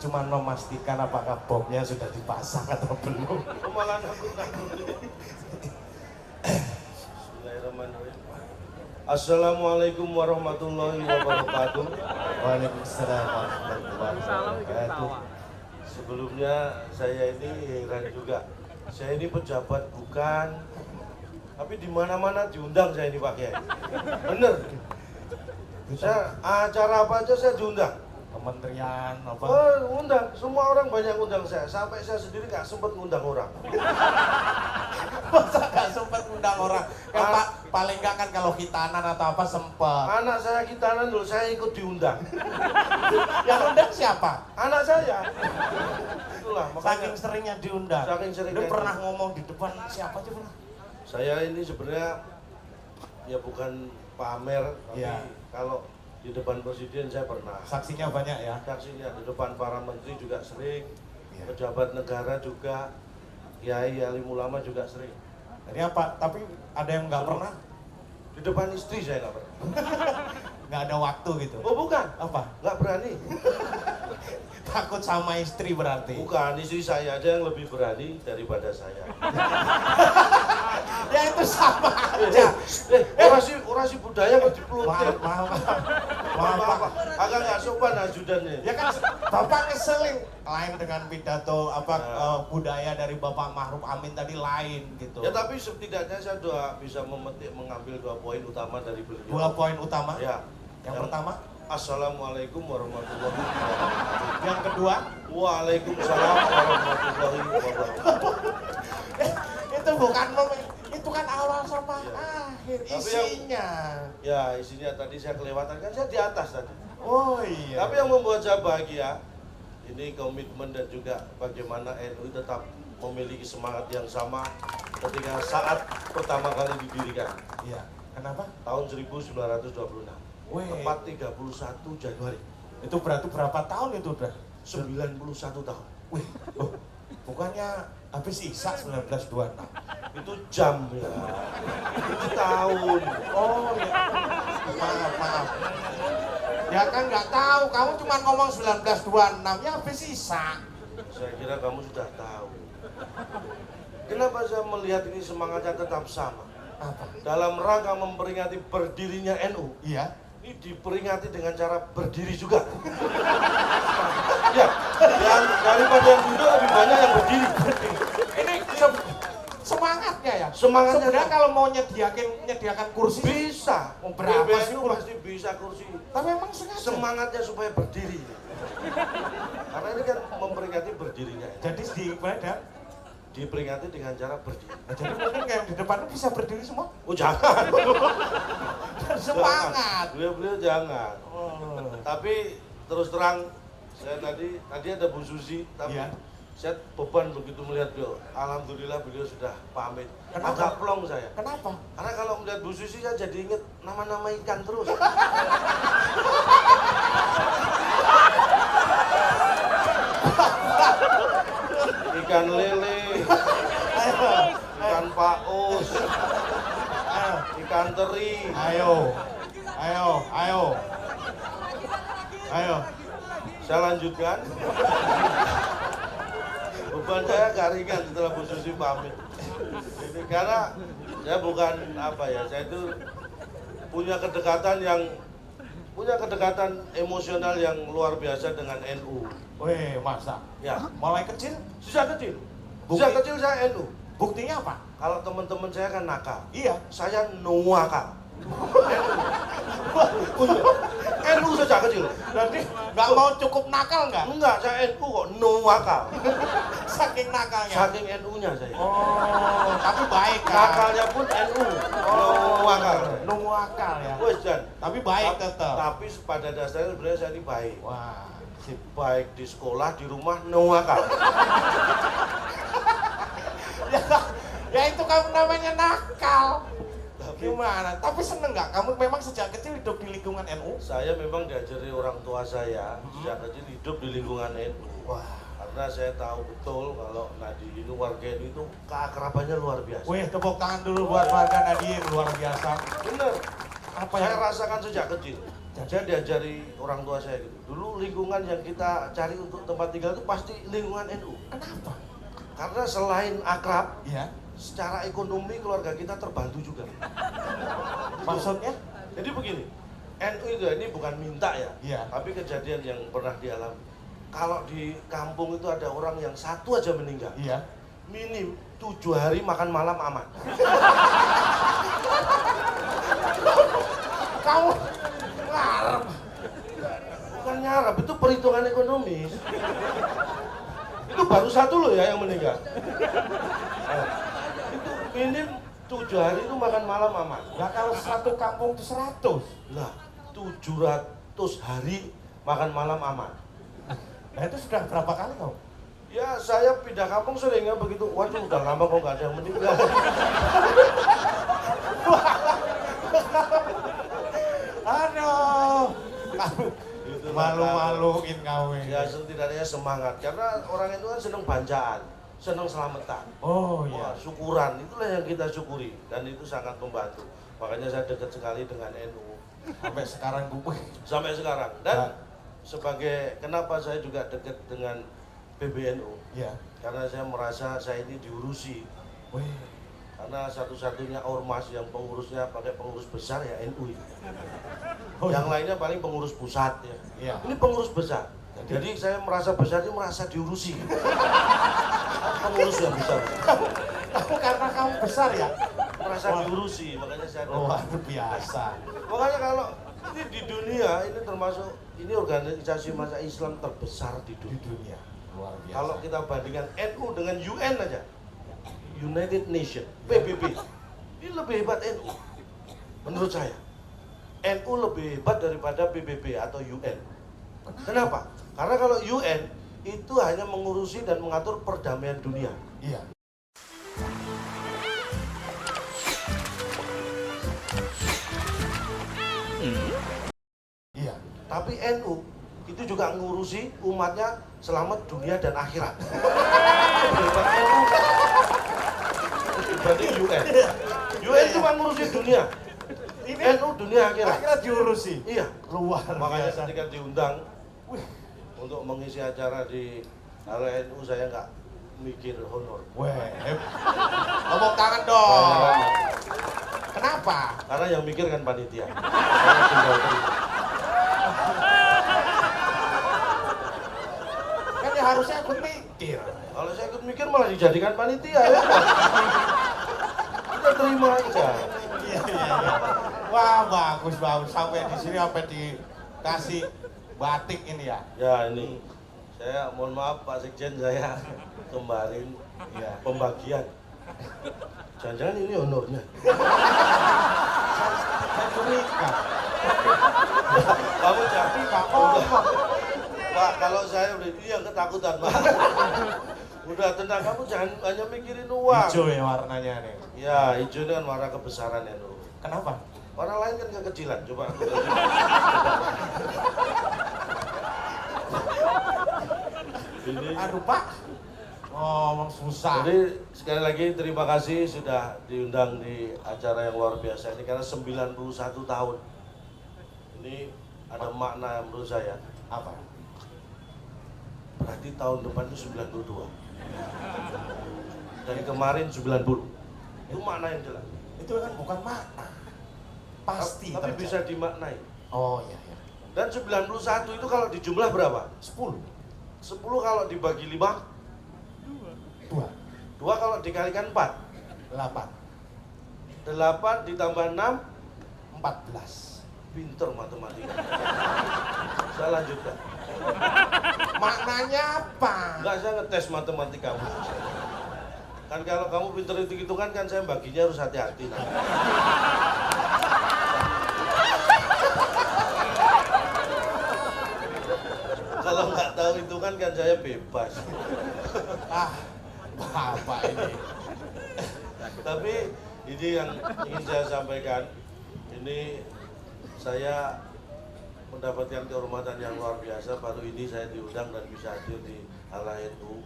cuma memastikan apakah bomnya sudah dipasang atau belum. Malah nakut-nakut. Bismillahirrahmanirrahim. Assalamualaikum warahmatullahi wabarakatuh. Waalaikumsalam warahmatullahi wabarakatuh. Sebelumnya saya ini heran juga. Saya ini pejabat bukan, tapi di mana-mana diundang saya ini Pak Kiai. Bener. Saya acara apa aja saya diundang. Kementerian apa? Oh, undang. Semua orang banyak undang saya. Sampai saya sendiri nggak sempat ngundang orang. Masa gak sempat undang orang? Yang paling gak kan kalau khitanan atau apa sempat. Anak saya khitanan dulu, saya ikut diundang. Yang undang siapa? Anak saya. Itulah Saking makanya. seringnya diundang. Saking seringnya. Lu pernah ngomong di depan siapa aja pernah? Saya ini sebenarnya ya bukan pamer, tapi Iya. kalau di depan presiden saya pernah. Saksinya banyak ya? Saksinya di depan para menteri juga sering, Iya. pejabat negara juga, kiai, alim ulama juga sering. Jadi apa? Tapi ada yang nggak pernah? Di depan istri saya nggak pernah. Nggak ada waktu gitu? Oh bukan, Apa? nggak berani. Takut sama istri berarti? Bukan, istri saya aja yang lebih berani daripada saya. Ya itu sama aja. Orasi budaya kok dipelutir. Maaf, Pak. Agak nggak sopan ajudannya. Ya kan Bapak ngeselin. Lain dengan pidato budaya dari Bapak Ma'ruf Amin tadi lain gitu. Ya tapi setidaknya saya bisa memetik mengambil 2 poin utama dari beliau. 2 poin utama. Ya. Yang pertama, Assalamualaikum warahmatullahi wabarakatuh. yang kedua, Waalaikumsalam warahmatullahi wabarakatuh. itu bukan itu kan awal sama Ya. akhir Tapi isinya. Ya isinya tadi saya kelewatan, kan saya di atas tadi. Oh iya. Tapi yang membuat saya bahagia, ini komitmen dan juga bagaimana NU tetap memiliki semangat yang sama ketika saat pertama kali didirikan. Iya. Kenapa? Tahun 1926. Weh. Tepat 31 Januari. Itu berarti berapa tahun itu udah? 91 tahun. Wih, oh, bukannya habis Isa 1926? Itu jam ya. Itu tahun. Oh ya, maaf. Ya kan nggak tahu, kamu cuma ngomong 1926, ya habis Isa. Saya kira kamu sudah tahu. Kenapa saya melihat ini semangatnya tetap sama? Apa? Dalam rangka memperingati berdirinya NU, Iya. ini diperingati dengan cara berdiri juga. Ya, yang daripada yang duduk lebih banyak yang berdiri. Ini semangatnya ya. Semangatnya Sebenarnya ya. kalau mau nyediakan kursi Bisa. Oh, berapa sih PBNU kursi? pasti bisa kursi. tapi emang sengaja. Semangatnya supaya berdiri. Karena ini kan memperingati berdirinya. Jadi di mana? Diperingati dengan cara berdiri. Jadi mungkin yang di depan bisa berdiri semua. Oh jangan. Semangat. Beliau jangan. Oh. Tapi terus terang saya tadi ada Bu Susi, tapi Iya. saya beban begitu melihat beliau. Alhamdulillah beliau sudah pamit. Kenapa? Agak plong saya. Kenapa? Karena kalau melihat Bu Susi saya jadi inget nama-nama ikan terus. Ikan lele, ikan paus, ikan teri. Ayo. Saya lanjutkan. Beban saya agak ringan setelah Bu Susi pamit. Ini karena saya bukan apa ya, saya itu punya kedekatan emosional yang luar biasa dengan NU. Weh, masa? Ya, Mulai kecil? sejak kecil. Bukti- Sejak kecil saya NU. Buktinya apa? Kalau teman-teman saya kan nakal, Iya. saya nuakal. NU sejak kecil. Berarti nggak mau cukup nakal nggak? Enggak, saya NU kok nuakal. Saking nakalnya. Saking NU-nya saya. Oh, tapi baik kan? Nakalnya pun NU. Nuakal. Nunggu akal ya. Wes Jan. Tapi baik tetap. Tapi pada dasarnya sebenarnya saya ini baik. Wah, Baik di sekolah, di rumah, nuakal. ya itu kamu namanya nakal. Tapi Gimana? Tapi seneng nggak? Kamu memang sejak kecil hidup di lingkungan NU? saya memang diajari orang tua saya sejak kecil hidup di lingkungan NU. Wah. Karena saya tahu betul kalau Nadine itu warga NU itu keakrabannya luar biasa. Wih, tepuk tangan dulu buat warga Nadine, luar biasa. Bener. Apa saya yang rasakan sejak kecil. Saya diajari orang tua saya gitu. Dulu lingkungan yang kita cari untuk tempat tinggal itu pasti lingkungan NU. kenapa? Karena selain akrab, Iya. secara ekonomi keluarga kita terbantu juga. Maksudnya? Jadi begini, NU itu ini bukan minta ya, Iya. tapi kejadian yang pernah dialami. Kalau di kampung itu ada orang yang satu aja meninggal, Iya. minim 7 hari makan malam aman. Kamu ngarep. Bukan nyarap, itu perhitungan ekonomis. Itu baru satu loh ya yang meninggal. Nah, itu minim 7 hari itu makan malam aman. Lah kalau satu kampung itu 100. Lah, 700 hari makan malam aman. Nah itu sudah berapa kali kau? Ya saya pindah kampung sering ya begitu. Waduh udah lama kok nggak ada yang meninggal. Aduh. Kamu Gitu, malu-maluin kau ini. Ya setidaknya semangat karena orang itu kan seneng bancaan, seneng selamatan. Oh Wah, iya. syukuran itulah yang kita syukuri dan itu sangat membantu. Makanya saya dekat sekali dengan NU Sampai sekarang gue. sampai sekarang. Nah. Dan sebagai kenapa saya juga dekat dengan PBNU? Iya. Karena saya merasa saya ini diurusi. Wih. Karena satu-satunya ormas yang pengurusnya pakai pengurus besar ya NU itu. Oh, Yang iya. lainnya paling pengurus pusat ya. Iya. Ini pengurus besar. Jadi saya merasa besar itu merasa diurusi. Pengurus yang besar. Kamu karena kamu besar ya? Merasa Wah. diurusi, makanya saya Luar biasa. makanya kalau ini di dunia ini termasuk ini organisasi masa Islam terbesar di Di dunia. dunia. Luar biasa. Kalau kita bandingkan NU dengan UN aja, United Nation, PBB, ini lebih hebat NU. Menurut saya, NU lebih hebat daripada PBB atau UN. Kenapa? Karena kalau UN itu hanya mengurusi dan mengatur perdamaian dunia. Iya. Iya. Tapi NU itu juga ngurusi umatnya selamat dunia dan akhirat. Lebih hebat NU dibanding UN. UN cuma ngurusi dunia. Ini NU dunia akhirat. akhirnya diurusi. Iya. Luar Makanya biasa. ketika diundang Wih. untuk mengisi acara di area NU saya nggak mikir honor. Weh. Ngomong tangan dong. Kenapa? Karena yang mikir kan panitia. Saya tinggal terima. Kan ya harusnya ikut mikir. Kalau saya ikut mikir malah dijadikan panitia ya. Kita terima aja. Iya, iya, iya. Wah, bagus bagus. Sampai di sini sampai dikasih batik ini ya. Ya ini saya mohon maaf Pak Sekjen saya kemarin Iya. pembagian. Jangan-jangan ini honornya. Saya curiga. Kamu jadi Pak ngomong. Pak, kalau saya udah ini yang ketakutan Pak. Udah tenang, kamu jangan hanya mikirin uang. Hijau ya warnanya nih. Ya, hijau itu kan warna kebesaran ya dulu. Kenapa? Warna lain kan kekecilan, coba. Ini. Aduh Pak. Ngomong susah. Jadi sekali lagi terima kasih sudah diundang di acara yang luar biasa ini karena 91 tahun. Ini ada makna menurut saya. Apa? Berarti tahun depan itu 92. Dan kemarin 90. Itu makna yang jelas. Itu kan bukan makna. Pasti Tapi terjadi. bisa dimaknai. Oh iya iya. Dan 91 itu kalau dijumlah berapa? 10. 10 kalau dibagi 5, 2. 2 kalau dikalikan 4. 8. 8 ditambah 6, 14. pinter matematika. Saya lanjutkan. Maknanya apa? Enggak, saya ngetes matematika. Kan kalau kamu pinter hitung-hitungan kan saya baginya harus hati-hati. Nah. Kalau nggak tahu hitungan kan saya bebas. Ah, Bapak ini. Tapi ini yang ingin saya sampaikan. Ini saya mendapatkan kehormatan yang luar biasa. Baru ini saya diundang dan bisa hadir di ala NU.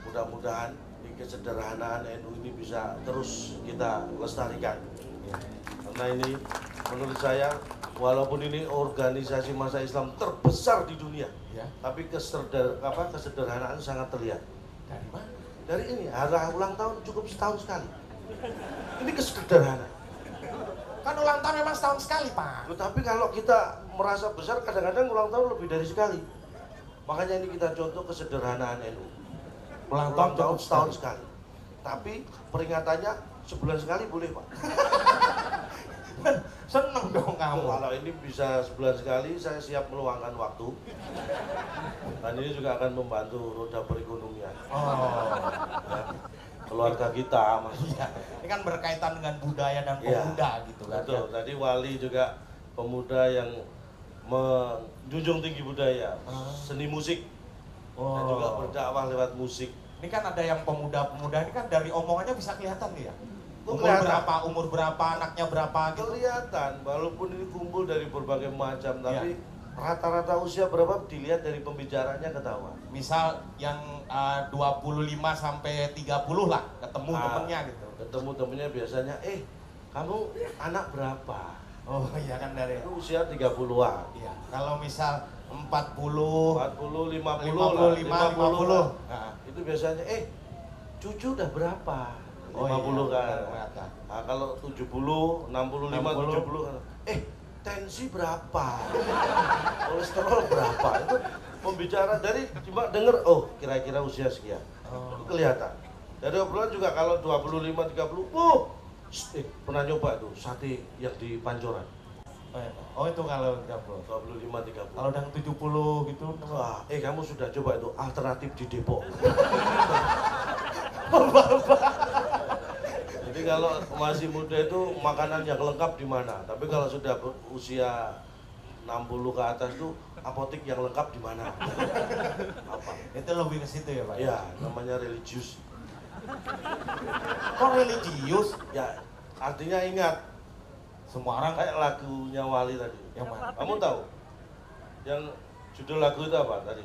Mudah-mudahan di kesederhanaan NU ini bisa terus kita lestarikan. Karena ini menurut saya walaupun ini organisasi masa Islam terbesar di dunia, Ya. tapi kesederhanaan sangat terlihat. Dari mana? Dari ini, hari ulang tahun cukup setahun sekali. Ini kesederhanaan. Kan ulang tahun memang setahun sekali, Pak. Tapi kalau kita merasa besar, kadang-kadang ulang tahun lebih dari sekali. Makanya ini kita contoh kesederhanaan NU. Ulang Ulang tahun tahun cukup setahun sekali. Tapi peringatannya sebulan sekali boleh, Pak. Seneng dong kamu. Kalau ini bisa sebulan sekali, saya siap meluangkan waktu. Dan ini juga akan membantu roda perekonomian. Oh. Ya. Keluarga kita, Mas. Iya. Ini kan berkaitan dengan budaya dan Iya. pemuda gitu kan. Betul. Tadi Wali juga pemuda yang menjunjung tinggi budaya, seni musik, dan juga berdakwah lewat musik. Ini kan ada yang pemuda-pemuda ini kan dari omongannya bisa kelihatan nih ya. Oh, Umur berapa, anaknya berapa gitu. Kelihatan, walaupun ini kumpul dari berbagai macam, Iya. tapi rata-rata usia berapa dilihat dari pembicaranya ketahuan. Misal yang 25 sampai 30 lah ketemu temennya gitu. Ketemu temennya biasanya, kamu anak berapa? Oh iya kan dari Itu usia 30-an. iya. Kalau misal 40, 40, 50, 55, 50. Nah, itu biasanya, cucu udah berapa? 50 Oh, iya, kan. kelihatan. Nah, kalau 70, 65, 70 kan. Tensi berapa? Kolesterol berapa? Itu pembicara dari cuma denger, kira-kira usia sekian. Itu kelihatan. Dari obrolan juga kalau 25, 30, pernah nyoba tuh sate yang di Pancoran. Oh itu kalau 30. 25, 30. Kalau yang 70 gitu. Wah, kamu sudah coba itu alternatif di Depok. Jadi kalau masih muda itu makanan yang lengkap di mana? Tapi kalau sudah usia 60 ke atas tuh apotek yang lengkap di mana? Apa? Itu lebih ke situ ya, Pak? Ya, namanya religius. Kok religius? Ya, artinya ingat. Semua orang Kayak lagunya Wali tadi. yang mana? Kamu tahu? Yang judul lagu itu apa tadi?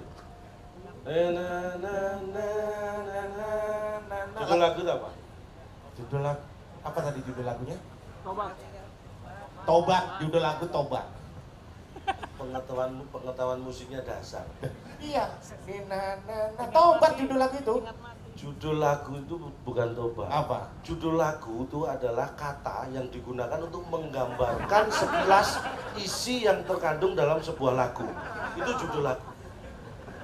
Judul lagu itu apa? Judul lagu apa tadi judul lagunya? Tobat. Tobat, judul lagu Tobat. Pengetahuan musiknya dasar. Iya. Tobat judul lagu itu. Judul lagu itu bukan tobat. Apa? Judul lagu itu adalah kata yang digunakan untuk menggambarkan sekilas isi yang terkandung dalam sebuah lagu. Itu judul lagu.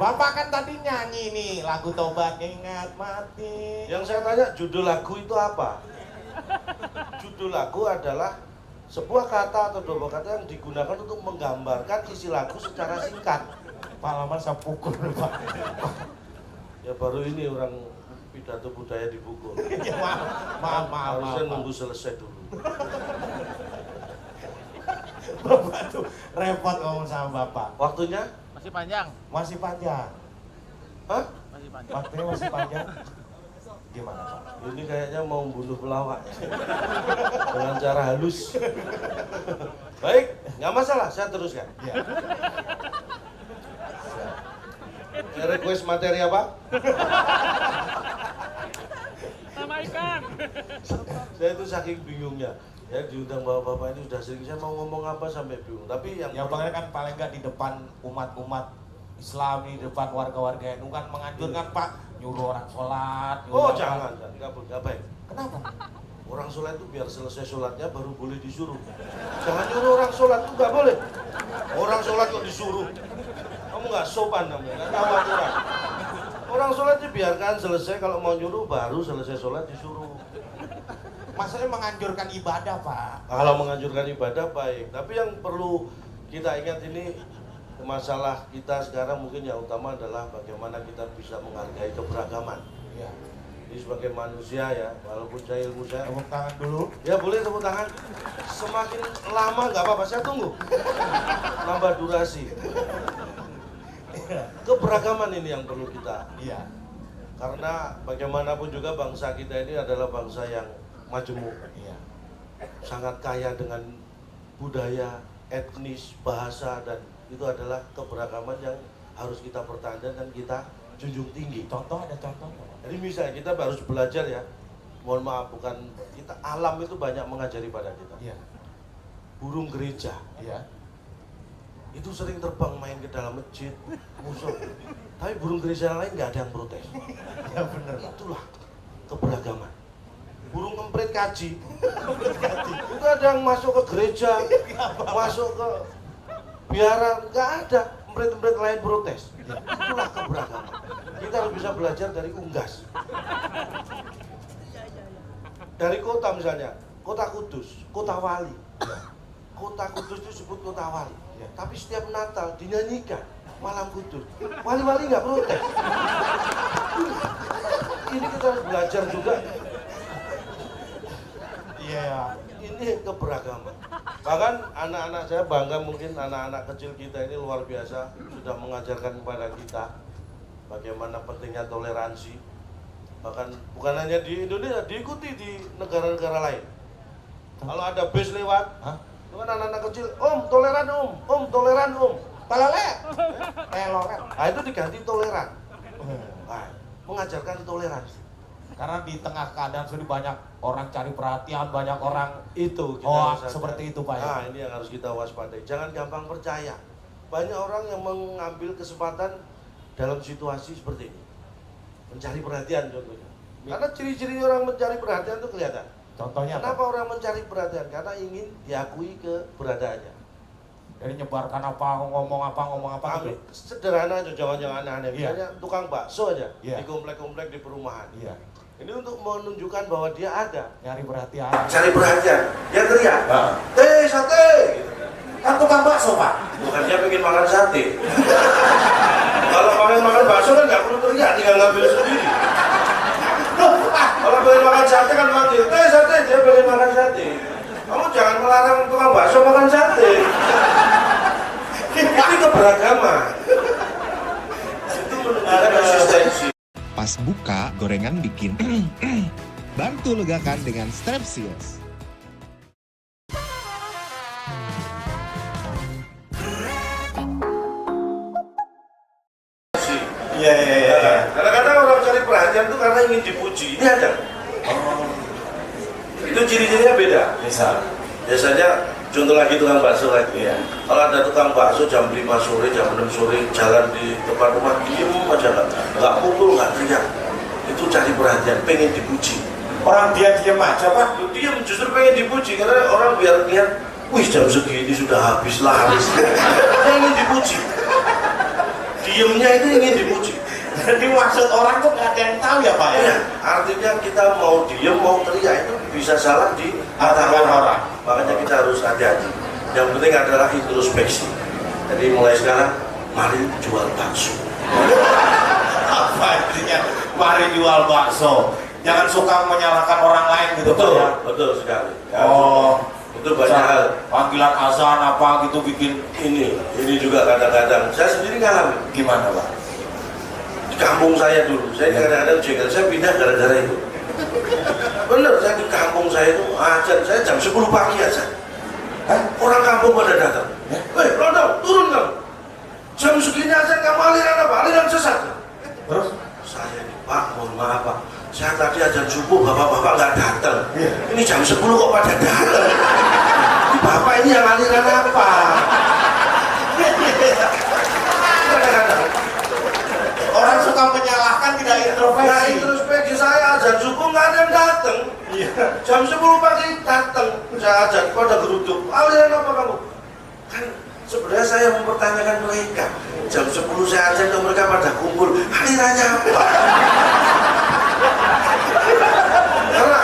Bapak kan tadi nyanyi nih lagu Tobat, ingat mati. Yang saya tanya judul lagu itu apa? Judul lagu adalah sebuah kata atau dua kata yang digunakan untuk menggambarkan isi lagu secara singkat. Pak Laman saya pukul, Pak. Ya baru ini orang pidato budaya dipukul. Ya, maaf. Harusnya nunggu selesai dulu. Bapak tuh repot ngomong sama Bapak. Waktunya? Masih panjang. Masih panjang. Hah? Masih panjang. Waktunya masih panjang. Gimana, Pak? Ini kayaknya mau bunuh pelawak dengan cara halus. Baik, nggak masalah, saya teruskan. Ya. Request materi apa? Nama ikan. Saya itu saking bingungnya. Ya diundang bapak-bapak ini sudah sering, saya mau ngomong apa sampai bingung. Tapi yang Yang paling kan paling nggak di depan umat-umat Islam, di depan warga-warga NU kan menganjurkan Pak nyuruh orang sholat. Oh jangan, nggak baik. Kenapa? Orang sholat itu biar selesai sholatnya baru boleh disuruh. Jangan nyuruh orang sholat itu nggak boleh. Orang sholat kok disuruh. Kamu nggak sopan namanya, nggak tahu aturan. Orang sholat itu biarkan selesai, kalau mau nyuruh baru selesai sholat disuruh. Maksudnya menganjurkan ibadah, Pak. Kalau menganjurkan ibadah baik, tapi yang perlu kita ingat ini masalah kita sekarang mungkin yang utama adalah bagaimana kita bisa menghargai keberagaman. Ya. Ini sebagai manusia ya, walaupun saya ilmu saya. Tepuk tangan dulu. Ya boleh tepuk tangan. Semakin lama nggak apa-apa, saya tunggu. Nambah durasi. Keberagaman ini yang perlu kita. Iya. Karena bagaimanapun juga bangsa kita ini adalah bangsa yang majemuk. Iya. Sangat kaya dengan budaya, etnis, bahasa, dan itu adalah keberagaman yang harus kita pertahankan dan kita junjung tinggi. Contoh ada contoh nggak, Pak? Jadi misalnya kita harus belajar ya, mohon maaf bukan kita, alam itu banyak mengajari pada kita. Iya. burung gereja. Iya. Itu sering terbang main ke dalam masjid, musuh. Tapi burung gereja lain nggak ada yang protes. Ya bener. Itulah keberagaman. Burung emprit kaji, itu ada yang masuk ke gereja, masuk ke biara, nggak ada. Emprit-emprit lain protes. Itulah keberagaman. Kita harus bisa belajar dari unggas. Dari kota misalnya, kota Kudus, kota wali. Kota Kudus itu disebut kota wali. Tapi setiap Natal dinyanyikan malam kudus. Wali-wali nggak protes. Ini kita harus belajar juga. Iya. Ini keberagaman. Bahkan anak-anak saya bangga, mungkin anak-anak kecil kita ini luar biasa sudah mengajarkan kepada kita bagaimana pentingnya toleransi. Bahkan bukan hanya di Indonesia, diikuti di negara-negara lain. Kalau ada bis lewat, itu kan anak-anak kecil, toleran toleran Palale. Loret. Nah itu diganti toleran. Nah, mengajarkan toleransi. Karena di tengah keadaan sudah banyak orang cari perhatian, banyak orang Itu kita hoax harus seperti itu, Pak. Nah, ini yang harus kita waspadai. Jangan gampang percaya. Banyak orang yang mengambil kesempatan dalam situasi seperti ini. Mencari perhatian contohnya. Karena ciri-ciri orang mencari perhatian itu kelihatan. Contohnya Kenapa apa? orang mencari perhatian? Karena ingin diakui keberadaannya. Dari nyebarkan apa, ngomong apa gitu. Sederhana aja, jangan aneh-aneh. Iya. Misalnya tukang bakso aja Iya. di komplek-komplek di perumahan. Iya. Ini untuk menunjukkan bahwa dia ada. Nyari perhatian. Cari perhatian. Dia teriak. Nah. Sate. Gitu. Kan tukang bakso, Pak. Bukan dia pengen makan sate. Kalau pengen makan bakso kan nggak perlu teriak, tinggal ngambil sendiri. Kalau pengen makan sate kan manggil, sate, dia pengen makan sate. Kamu jangan melarang tukang bakso makan sate. Ini keberagaman. Itu menunjukkan konsistensi. Pas buka, gorengan bikin bantu legakan dengan Strepsils. Iya. Kadang-kadang orang cari perhatian itu karena ingin dipuji. Ini ada. Itu ciri-cirinya beda. Biasanya contoh lagi tukang bakso lagi. Iya. Kalau ada tukang bakso jam 5 sore, jam 6 sore jalan di depan rumah, diem aja nggak pukul, nggak teriak. Itu cari perhatian, pengen dipuji. Orang dia diem aja, Pak. Diem justru pengen dipuji karena orang biar lihat, wih jam segini sudah habis laris. Pengen dipuji. Diemnya itu ingin dipuji. Jadi maksud orang tuh nggak ada yang tahu ya, Pak ya? Ya, artinya kita mau diem, mau teriak itu bisa salah di mata orang. Makanya kita harus hati-hati. Yang penting adalah introspeksi. Jadi mulai sekarang, mari jual bakso. Apa intinya? Mari jual bakso. Jangan suka menyalahkan orang lain gitu, Pak ya? Betul sekali. Oh, itu banyak hal. Panggilan azan apa gitu bikin Ini juga kadang-kadang saya sendiri ngalamin. gimana, Pak? Di kampung saya dulu, saya kadang-kadang jengkel, saya pindah gara-gara itu. Bener, saya di kampung saya itu ajan, saya jam 10 pagi aja. Orang kampung pada datang. Hei, Rondong, turun kamu. Jam segini aja kamu aliran apa? Aliran sesat. Terus? Saya ini, Pak, mohon maaf Pak. Saya tadi ajan subuh, bapak-bapak nggak datang. Ini jam 10 kok pada datang. Ini bapak ini yang aliran apa? Orang suka menyalahkan tidak Nah, introspeksi. introspeksi saya ajan subuh nggak ada yang datang. Jam 10 pagi datang, saya ajan pada geruduk. Aliran apa kamu? Kan sebenarnya saya mempertanyakan mereka. Jam 10 saya ajan ke mereka pada kumpul. Alirannya apa? Karena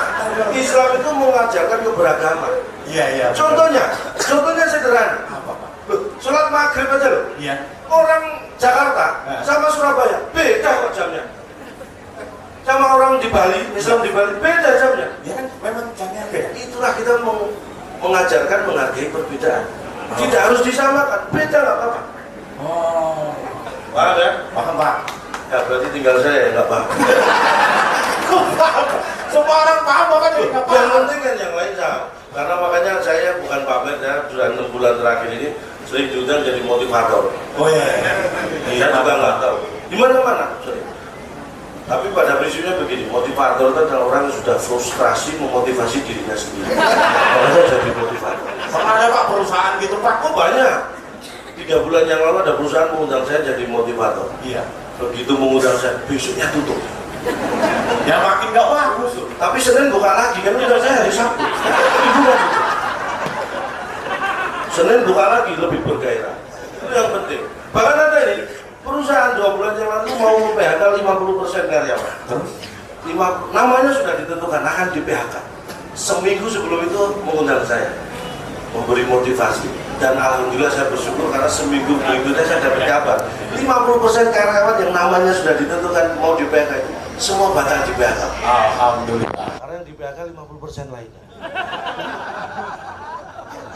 Islam itu mengajarkan keberagaman. Iya. Contohnya sederhana. Apa, Pak? Sholat maghrib aja loh. Iya. Orang Jakarta sama Surabaya beda kok jamnya. Sama orang di Bali, Islam di Bali beda jamnya. Ya kan memang jamnya beda. Itulah kita mengajarkan menghargai perbedaan. Tidak harus disamakan, beda nggak apa-apa. Oh. Paham ya? Paham, Pak. Ya berarti tinggal saya yang nggak paham. Semua orang paham, Pak, kan nggak Yang paham. penting kan yang lain sama. Karena makanya saya bukan pamer ya, sudah 6 bulan terakhir ini sering diundang jadi motivator. Oh iya. Saya juga nggak tahu. Di mana-mana sering. Tapi pada prinsipnya begini, motivator itu adalah orang yang sudah frustrasi memotivasi dirinya sendiri. Makanya jadi motivator. Pernah ada Pak perusahaan gitu Pak? Oh banyak. 3 bulan yang lalu ada perusahaan mengundang saya jadi motivator. Iya. Begitu mengundang saya, besoknya tutup. Ya makin nggak bagus tuh. Tapi Senin buka lagi, kan udah saya hari Sabtu. Senin buka lagi, lebih bergairah. Itu yang penting. Bahkan ada ini, perusahaan 2 bulan yang lalu mau PHK 50% karyawan. Namanya sudah ditentukan, akan di PHK. Seminggu sebelum itu mengundang saya, memberi motivasi. Dan alhamdulillah saya bersyukur karena seminggu berikutnya saya dapat kabar 50% karyawan yang namanya sudah ditentukan mau di PHK itu semua batal di PHK. Alhamdulillah. Karena yang di PHK 50% lainnya.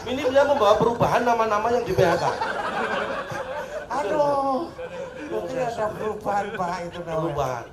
Ini dia membawa perubahan nama-nama yang di PHK. Aduh, mungkin ada perubahan Pak itu namanya. Perubahan.